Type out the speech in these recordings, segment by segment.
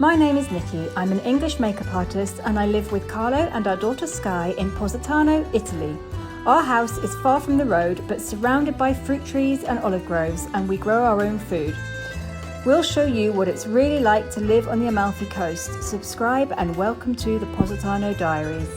My name is Nikki. I'm an English makeup artist and I live with Carlo and our daughter Sky in Positano, Italy. Our house is far from the road but surrounded by fruit trees and olive groves, and we grow our own food. We'll show you what it's really like to live on the Amalfi Coast. Subscribe and welcome to the Positano Diaries.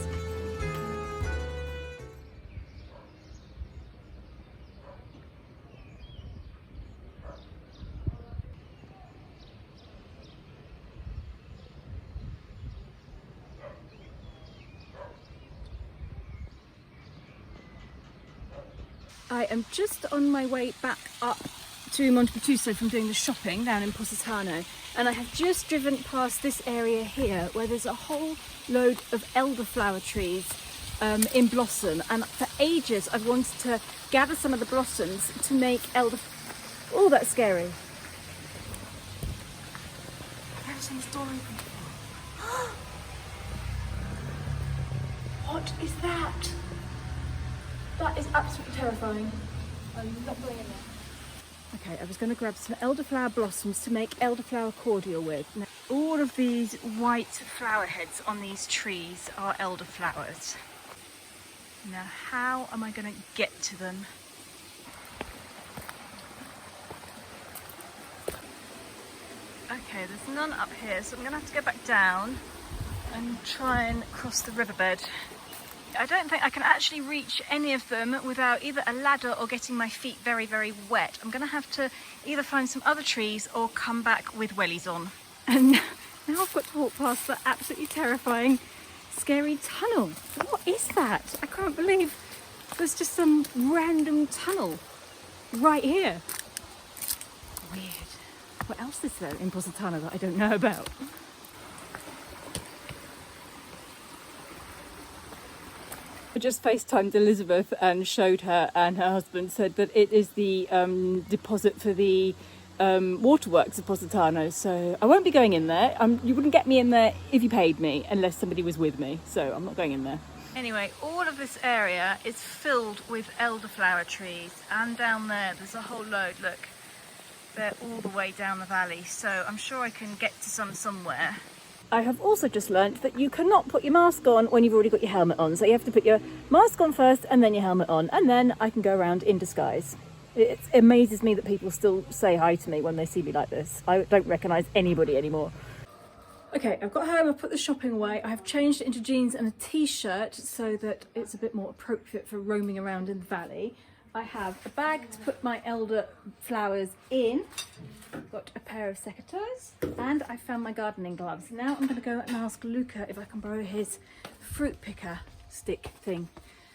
I am just on my way back up to Montepaschiuto from doing the shopping down in Positano, and I have just driven past this area here where there's a whole load of elderflower trees in blossom, and for ages I've wanted to gather some of the blossoms to make Oh, that's scary. There's the door open. What is that? That is absolutely terrifying. I'm not going in there. Okay, I was going to grab some elderflower blossoms to make elderflower cordial with. Now, all of these white flower heads on these trees are elderflowers. Now, how am I going to get to them? Okay, there's none up here, so I'm going to have to go back down and try and cross the riverbed. I don't think I can actually reach any of them without either a ladder or getting my feet very, very wet. I'm going to have to either find some other trees or come back with wellies on. And now I've got to walk past that absolutely terrifying, scary tunnel. What is that? I can't believe there's just some random tunnel right here. Weird. What else is there in Positano that I don't know about? I just FaceTimed Elizabeth and showed her, and her husband said that it is the deposit for the waterworks of Positano, so I won't be going in there. You wouldn't get me in there if you paid me, unless somebody was with me, so I'm not going in there. Anyway, all of this area is filled with elderflower trees, and down there's a whole load. Look, they're all the way down the valley, so I'm sure I can get to some somewhere. I have also just learnt that you cannot put your mask on when you've already got your helmet on. So you have to put your mask on first and then your helmet on, and then I can go around in disguise. It amazes me that people still say hi to me when they see me like this. I don't recognise anybody anymore. Okay, I've got home, I've put the shopping away. I've changed it into jeans and a t-shirt so that it's a bit more appropriate for roaming around in the valley. I have a bag to put my elderflowers in. I've got a pair of secateurs, and I found my gardening gloves. Now I'm going to go and ask Luca if I can borrow his fruit picker stick thing,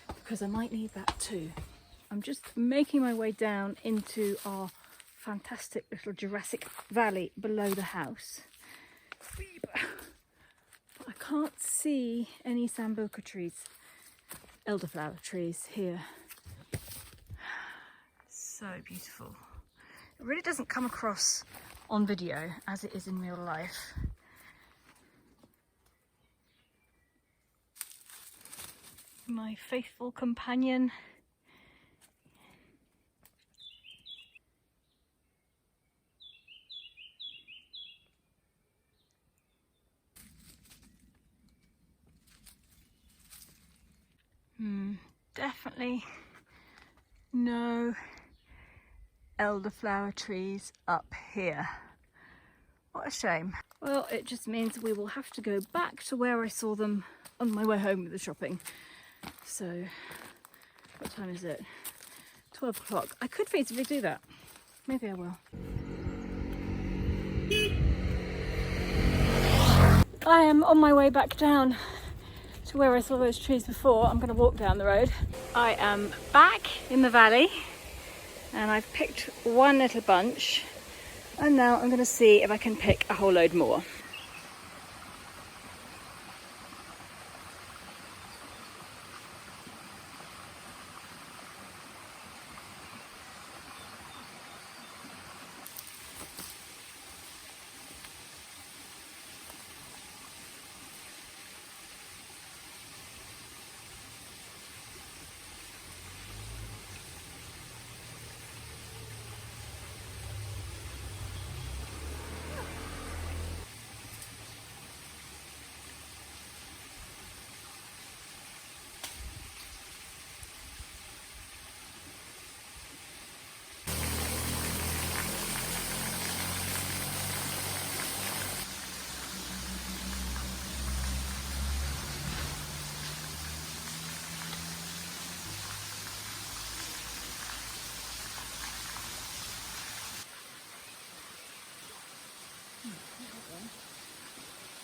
because I might need that too. I'm just making my way down into our fantastic little Jurassic Valley below the house. But I can't see any sambuca trees, elderflower trees here. So beautiful. It really doesn't come across on video as it is in real life. My faithful companion. Definitely no elderflower trees up here. What a shame. Well, it just means we will have to go back to where I saw them on my way home with the shopping. So, what time is it? 12 o'clock. I could feasibly do that. Maybe I will. I am on my way back down to where I saw those trees before. I'm going to walk down the road. I am back in the valley, and I've picked one little bunch, and now I'm going to see if I can pick a whole load more.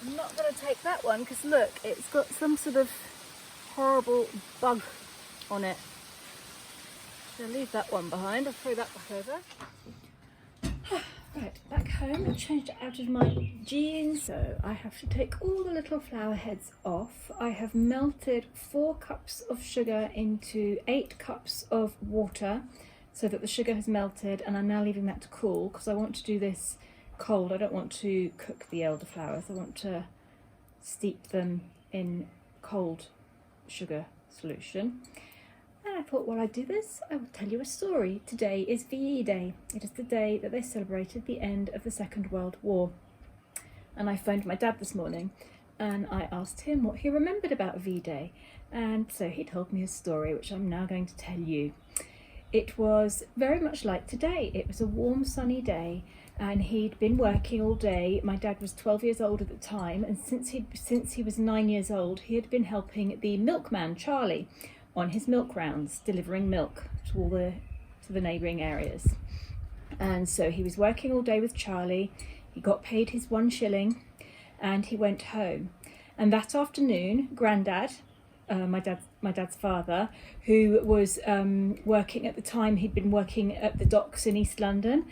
I'm not going to take that one because look, it's got some sort of horrible bug on it. So I'll leave that one behind. I'll throw that back over. Right, back home, I've changed it out of my jeans. So I have to take all the little flower heads off. I have melted 4 cups of sugar into 8 cups of water so that the sugar has melted, and I'm now leaving that to cool because I want to do this cold. I don't want to cook the elderflowers. I want to steep them in cold sugar solution. And I thought while I do this, I will tell you a story. Today is VDay. It is the day that they celebrated the end of the Second World War. And I phoned my dad this morning and I asked him what he remembered about VDay. And so he told me a story, which I'm now going to tell you. It was very much like today. It was a warm, sunny day, and he'd been working all day. My dad was 12 years old at the time, and since he was 9 years old, he had been helping the milkman, Charlie, on his milk rounds, delivering milk to the neighbouring areas. And so he was working all day with Charlie. He got paid his 1 shilling, and he went home. And that afternoon, Grandad, my dad's father, who was working at the time, he'd been working at the docks in East London.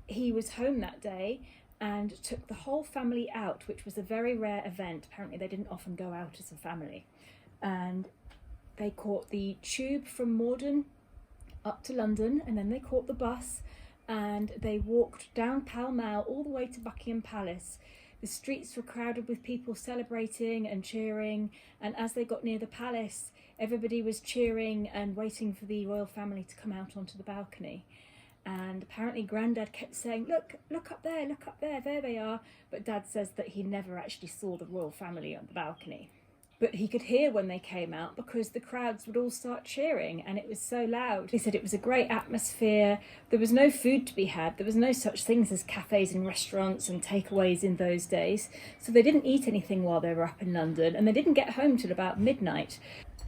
He was home that day and took the whole family out, which was a very rare event. Apparently they didn't often go out as a family. And they caught the tube from Morden up to London, and then they caught the bus and they walked down Pall Mall all the way to Buckingham Palace. The streets were crowded with people celebrating and cheering, and as they got near the palace, everybody was cheering and waiting for the royal family to come out onto the balcony. And apparently Grandad kept saying, look up there, there they are. But Dad says that he never actually saw the royal family on the balcony. But he could hear when they came out because the crowds would all start cheering and it was so loud. He said it was a great atmosphere. There was no food to be had. There was no such things as cafes and restaurants and takeaways in those days. So they didn't eat anything while they were up in London, and they didn't get home till about midnight.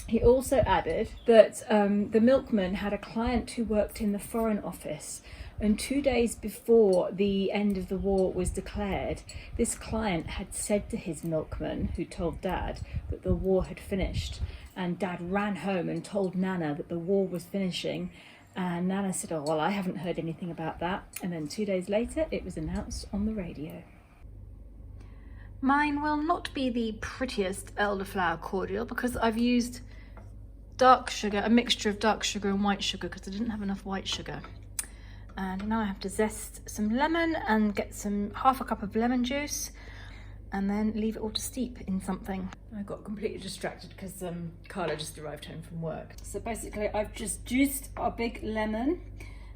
He also added that the milkman had a client who worked in the Foreign Office, and 2 days before the end of the war was declared, this client had said to his milkman, who told Dad, that the war had finished. And Dad ran home and told Nana that the war was finishing, and Nana said, oh, well, I haven't heard anything about that. And then 2 days later, it was announced on the radio. Mine will not be the prettiest elderflower cordial because I've used dark sugar, a mixture of dark sugar and white sugar, because I didn't have enough white sugar. And now I have to zest some lemon and get half a cup of lemon juice and then leave it all to steep in something. I got completely distracted because Carlo just arrived home from work. So basically I've just juiced a big lemon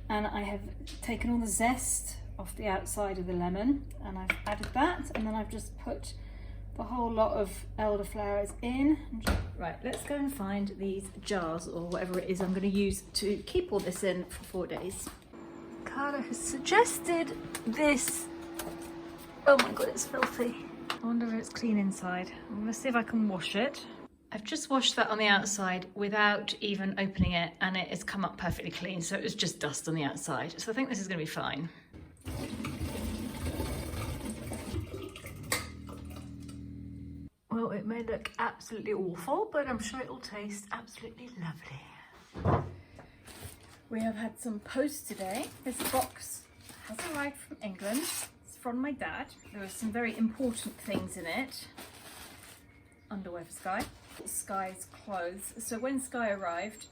and I have taken all the zest off the outside of the lemon and I've added that, and then I've just put the whole lot of elderflowers in. Right, let's go and find these jars or whatever it is I'm going to use to keep all this in for 4 days. Carlo has suggested this. Oh my god, it's filthy. I wonder if it's clean inside. I'm gonna see if I can wash it. I've just washed that on the outside without even opening it, and it has come up perfectly clean, so it was just dust on the outside. So I think this is gonna be fine. Well, it may look absolutely awful, but I'm sure it'll taste absolutely lovely. We have had some post today. This box has arrived from England. It's from my dad. There are some very important things in it. Underwear for Sky. Sky's clothes. So when Sky arrived,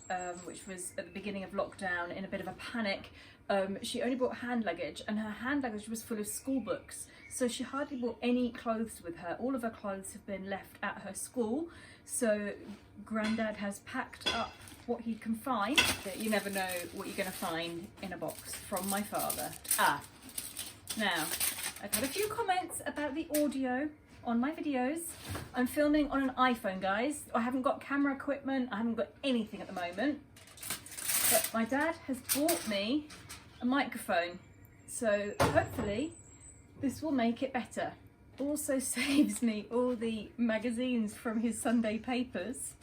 which was at the beginning of lockdown, in a bit of a panic, she only brought hand luggage, and her hand luggage was full of school books. So she hardly brought any clothes with her. All of her clothes have been left at her school. So Grandad has packed up what he can find. You never know what you're going to find in a box from my father. Now, I've had a few comments about the audio on my videos. I'm filming on an iPhone, guys. I haven't got camera equipment. I haven't got anything at the moment. But my dad has bought me a microphone. So hopefully this will make it better. Also saves me all the magazines from his Sunday papers.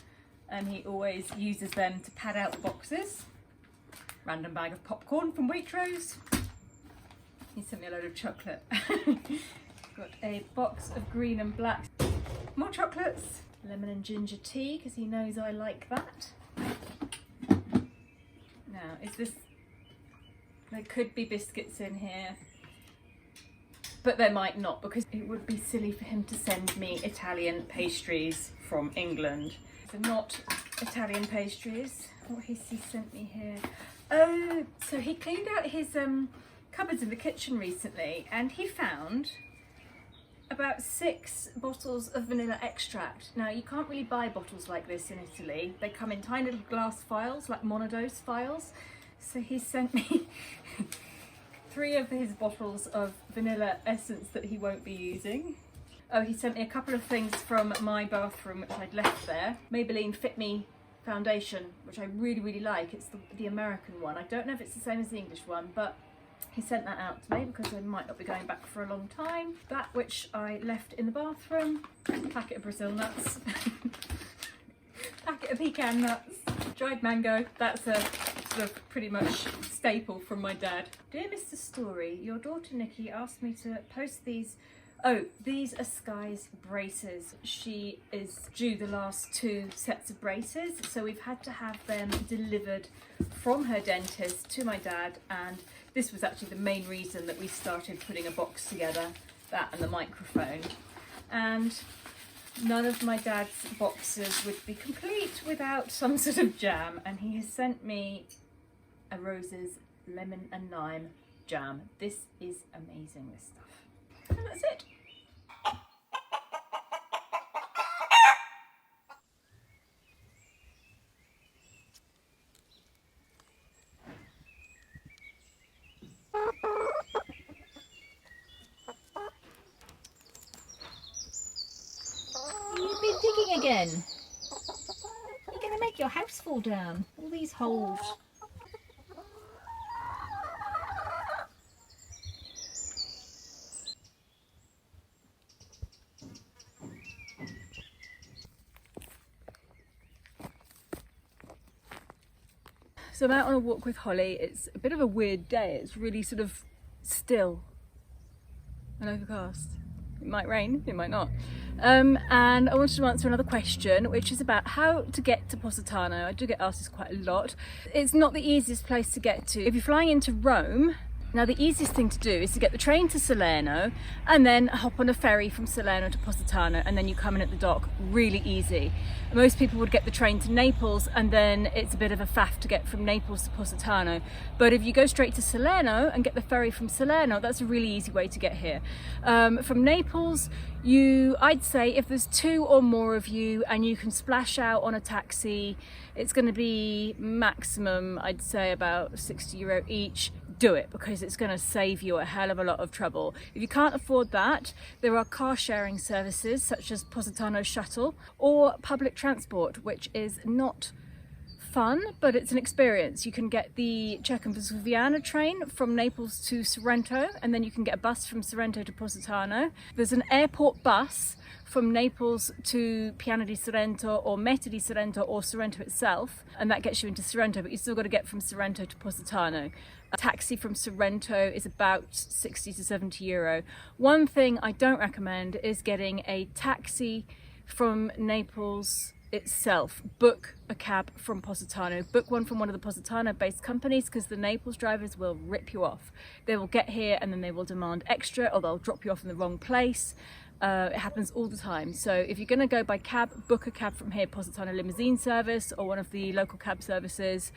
And he always uses them to pad out the boxes. Random bag of popcorn from Waitrose. He sent me a load of chocolate. Got a box of green and black. More chocolates. Lemon and ginger tea, because he knows I like that. Now, is this... There could be biscuits in here, but there might not, because it would be silly for him to send me Italian pastries from England. So not Italian pastries. What has he sent me here? Oh, so he cleaned out his cupboards in the kitchen recently, and he found about 6 bottles of vanilla extract. Now, you can't really buy bottles like this in Italy. They come in tiny little glass vials, like monodose vials. So he sent me 3 of his bottles of vanilla essence that he won't be using. Oh, he sent me a couple of things from my bathroom which I'd left there. Maybelline Fit Me foundation, which I really, really like. It's the American one. I don't know if it's the same as the English one, but he sent that out to me because I might not be going back for a long time. That which I left in the bathroom. A packet of Brazil nuts. Packet of pecan nuts. Dried mango. That's a sort of pretty much staple from my dad. Dear Mr. Story, your daughter Nikki asked me to post these. Oh, these are Sky's braces. She is due the last 2 sets of braces, so we've had to have them delivered from her dentist to my dad, and this was actually the main reason that we started putting a box together, that and the microphone. And none of my dad's boxes would be complete without some sort of jam, and he has sent me a Rose's lemon and lime jam. This is amazing, this stuff. And that's it. You've been digging again. You're going to make your house fall down. All these holes. So I'm out on a walk with Holly. It's a bit of a weird day. It's really sort of still and overcast. It might rain, it might not. And I wanted to answer another question, which is about how to get to Positano. I do get asked this quite a lot. It's not the easiest place to get to. If you're flying into Rome, now the easiest thing to do is to get the train to Salerno and then hop on a ferry from Salerno to Positano, and then you come in at the dock. Really easy. Most people would get the train to Naples, and then it's a bit of a faff to get from Naples to Positano. But if you go straight to Salerno and get the ferry from Salerno, that's a really easy way to get here. From Naples, I'd say if there's 2 or more of you and you can splash out on a taxi, it's going to be maximum, I'd say, about €60 each. Do it, because it's going to save you a hell of a lot of trouble. If you can't afford that, there are car sharing services such as Positano Shuttle or public transport, which is not fun, but it's an experience. You can get the Circumvesuviana train from Naples to Sorrento, and then you can get a bus from Sorrento to Positano. There's an airport bus from Naples to Piana di Sorrento or Meta di Sorrento or Sorrento itself, and that gets you into Sorrento, but you still got to get from Sorrento to Positano. A taxi from Sorrento is about 60 to 70 euro. One thing I don't recommend is getting a taxi from Naples itself. Book a cab from Positano. Book one from one of the Positano based companies, because the Naples drivers will rip you off. They will get here and then they will demand extra, or they'll drop you off in the wrong place. It happens all the time. So if you're going to go by cab, book a cab from here, Positano limousine service or one of the local cab services,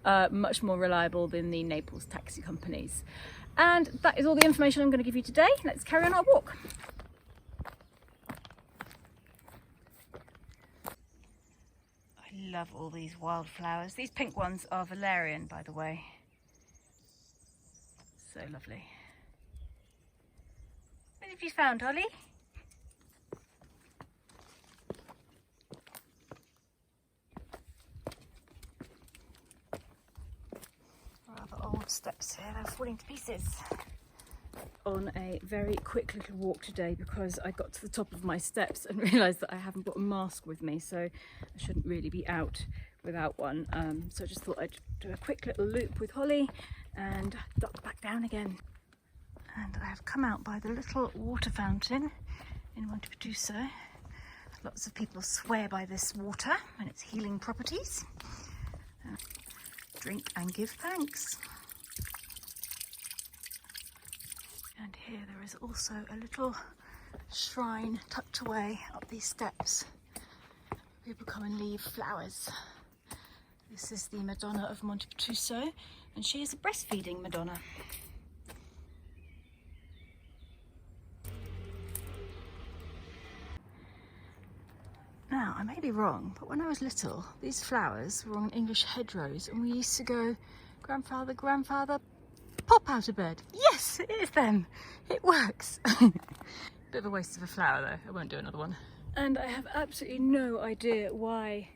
much more reliable than the Naples taxi companies. And that is all the information I'm going to give you today. Let's carry on our walk. I love all these wildflowers. These pink ones are valerian, by the way. So lovely. What have you found, Holly? Rather old steps here, they're falling to pieces. On a very quick little walk today, because I got to the top of my steps and realised that I haven't got a mask with me, so I shouldn't really be out without one. So I just thought I'd do a quick little loop with Holly and duck back down again. And I have come out by the little water fountain in Positano. Lots of people swear by this water and its healing properties. Drink and give thanks. And here there is also a little shrine tucked away up these steps. People come and leave flowers. This is the Madonna of Positano, and she is a breastfeeding Madonna. Now, I may be wrong, but when I was little, these flowers were on English hedgerows, and we used to go, "Grandfather, grandfather, pop out of bed." Yes, it is them. It works. Bit of a waste of a flower though. I won't do another one. And I have absolutely no idea why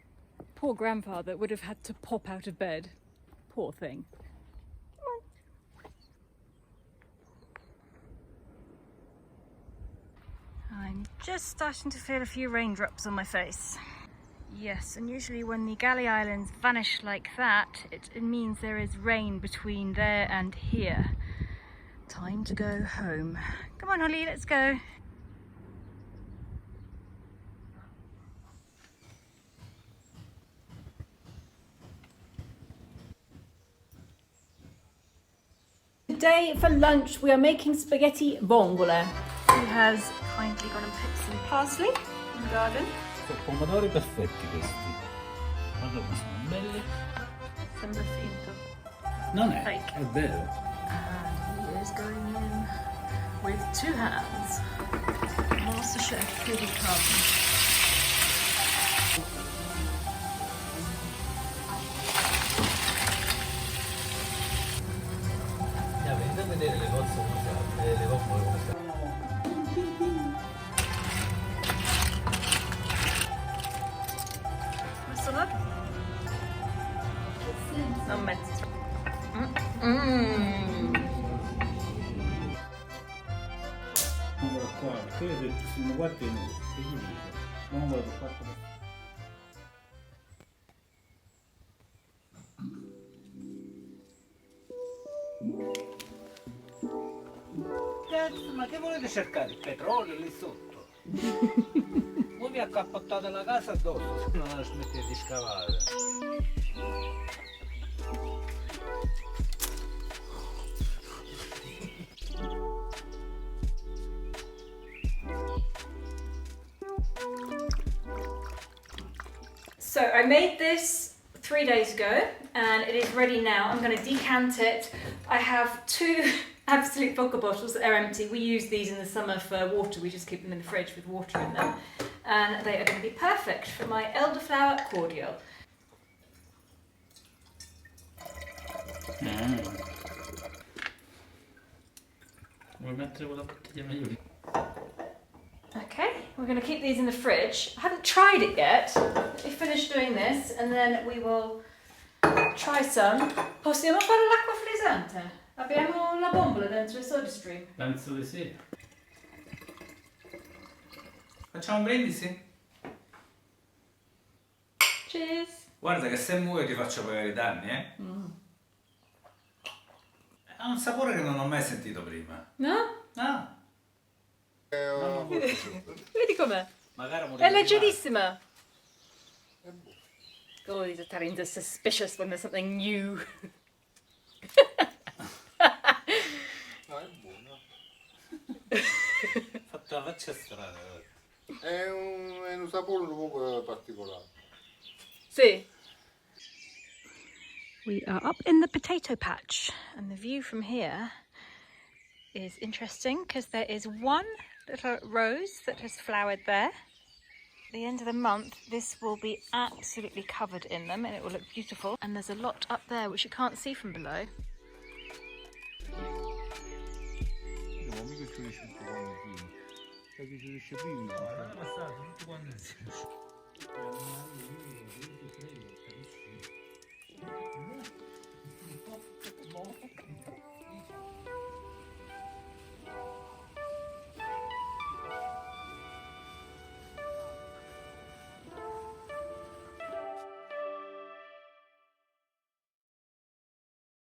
poor grandfather would have had to pop out of bed. Poor thing. I'm just starting to feel a few raindrops on my face. Yes, and usually when the Galley Islands vanish like that, it means there is rain between there and here. Time to go home. Come on, Holly, let's go. Today for lunch we are making spaghetti vongole. He has kindly gone and picked some parsley in the garden. Sono pomodori perfetti questi. Guarda come sono belli. Sembra finto. Non è, Fake. è vero. And he is going in with 2 hands. Master Chef, here he comes. Venite a vedere le cozze come si le vongole come si Sono? Non mezzo. qua, perché sono 4 minuti, che gli dice? Non voglio 4 minuti. Cazzo, ma che volete cercare? Il petrolio lì sotto? Voi vi accappottate la casa addosso se non la smettete di scavare. So I made this 3 days ago and it is ready now. I'm going to decant it. I have 2 absolute vodka bottles that are empty. We use these in the summer for water. We just keep them in the fridge with water in them. And they are going to be perfect for my elderflower cordial. Vuoi mettere quella bottiglia meglio? Okay, we're going to keep these in the fridge. I haven't tried it yet. Let me finish doing this and then we will try some. Possiamo fare l'acqua frizzante? Abbiamo la bombola dentro il soda stream. Penso di sì. Facciamo un brindisi? Cheers! Guarda che se muoio ti faccio pagare i danni, eh? Ha un sapore che non ho mai sentito prima. No? No. Vedi com'è? Magari È leggerissima. Oh, these Italians are suspicious when there's something new. No, è buono. Fatto la faccia strana. È un sapore un po' particolare. See? We are up in the potato patch and the view from here is interesting because there is one little rose that has flowered there. At the end of the month this will be absolutely covered in them and it will look beautiful, and there's a lot up there which you can't see from below. No, mica ci riesce tutti quanti insieme. Perché ci riesce prima. Passato tutti quanti insieme.